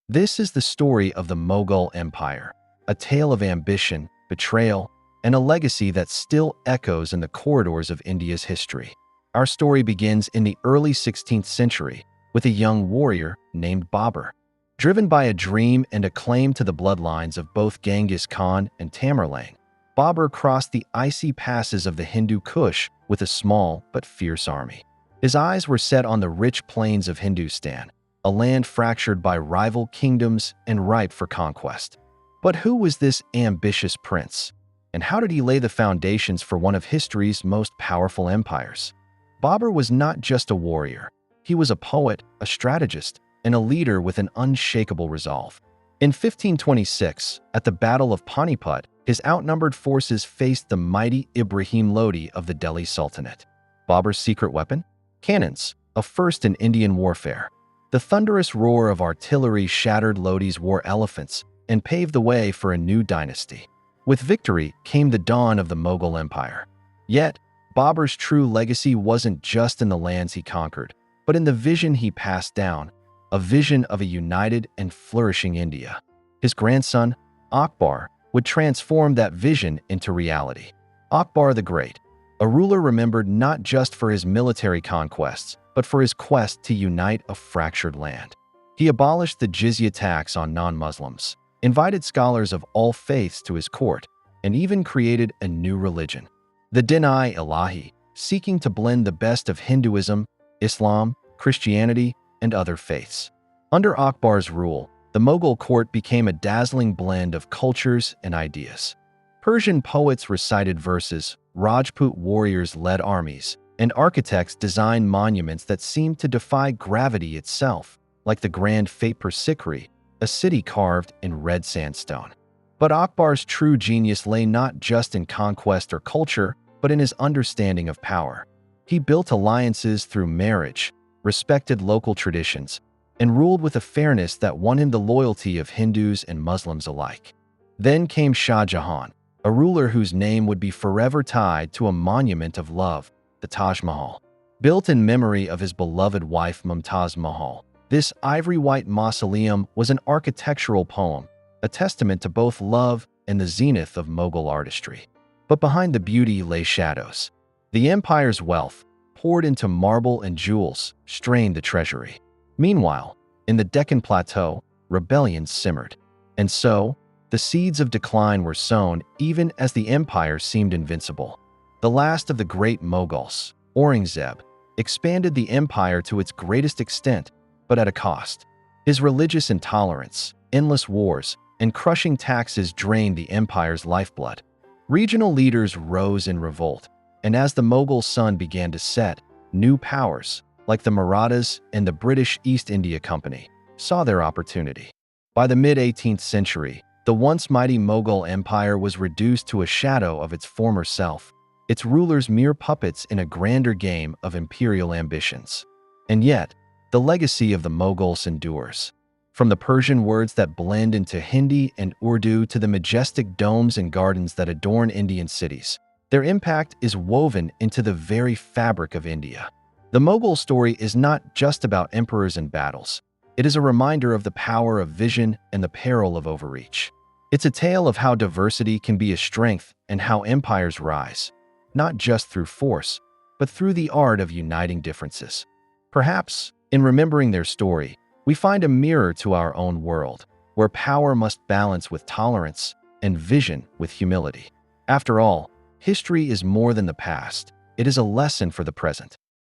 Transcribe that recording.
This is the story of the Mughal Empire, a tale of ambition, betrayal, and a legacy that still echoes in the corridors of India's history. Our story begins in the early 16th century with a young warrior named Babur. Driven by a dream and a claim to the bloodlines of both Genghis Khan and Tamerlane, Babur crossed the icy passes of the Hindu Kush with a small but fierce army. His eyes were set on the rich plains of Hindustan, a land fractured by rival kingdoms and ripe for conquest. But who was this ambitious prince? And how did he lay the foundations for one of history's most powerful empires? Babur was not just a warrior. He was a poet, a strategist, and a leader with an unshakable resolve. In 1526, at the Battle of Panipat, his outnumbered forces faced the mighty Ibrahim Lodi of the Delhi Sultanate. Babur's secret weapon? Cannons, a first in Indian warfare. The thunderous roar of artillery shattered Lodi's war elephants and paved the way for a new dynasty. With victory came the dawn of the Mughal Empire. Yet, Babur's true legacy wasn't just in the lands he conquered, but in the vision he passed down, a vision of a united and flourishing India. His grandson, Akbar, would transform that vision into reality. Akbar the Great, a ruler remembered not just for his military conquests, but for his quest to unite a fractured land. He abolished the jizya tax on non-Muslims, invited scholars of all faiths to his court, and even created a new religion, the Din-i-Ilahi, seeking to blend the best of Hinduism, Islam, Christianity, and other faiths. Under Akbar's rule, the Mughal court became a dazzling blend of cultures and ideas. Persian poets recited verses, Rajput warriors led armies, and architects designed monuments that seemed to defy gravity itself, like the Grand Fatehpur Sikri, a city carved in red sandstone. But Akbar's true genius lay not just in conquest or culture, but in his understanding of power. He built alliances through marriage, respected local traditions, and ruled with a fairness that won him the loyalty of Hindus and Muslims alike. Then came Shah Jahan, a ruler whose name would be forever tied to a monument of love, the Taj Mahal. Built in memory of his beloved wife Mumtaz Mahal, this ivory-white mausoleum was an architectural poem, a testament to both love and the zenith of Mughal artistry. But behind the beauty lay shadows. The empire's wealth, poured into marble and jewels, strained the treasury. Meanwhile, in the Deccan Plateau, rebellions simmered. And so, the seeds of decline were sown even as the empire seemed invincible. The last of the great Mughals, Aurangzeb, expanded the empire to its greatest extent, but at a cost. His religious intolerance, endless wars, and crushing taxes drained the empire's lifeblood. Regional leaders rose in revolt, and as the Mughal sun began to set, new powers, like the Marathas and the British East India Company, saw their opportunity. By the mid-18th century, the once mighty Mughal Empire was reduced to a shadow of its former self, its rulers mere puppets in a grander game of imperial ambitions. And yet, the legacy of the Mughals endures. From the Persian words that blend into Hindi and Urdu to the majestic domes and gardens that adorn Indian cities, their impact is woven into the very fabric of India. The Mughal story is not just about emperors and battles. It is a reminder of the power of vision and the peril of overreach. It's a tale of how diversity can be a strength and how empires rise, not just through force, but through the art of uniting differences. Perhaps, in remembering their story, we find a mirror to our own world, where power must balance with tolerance and vision with humility. After all, history is more than the past. It is a lesson for the present.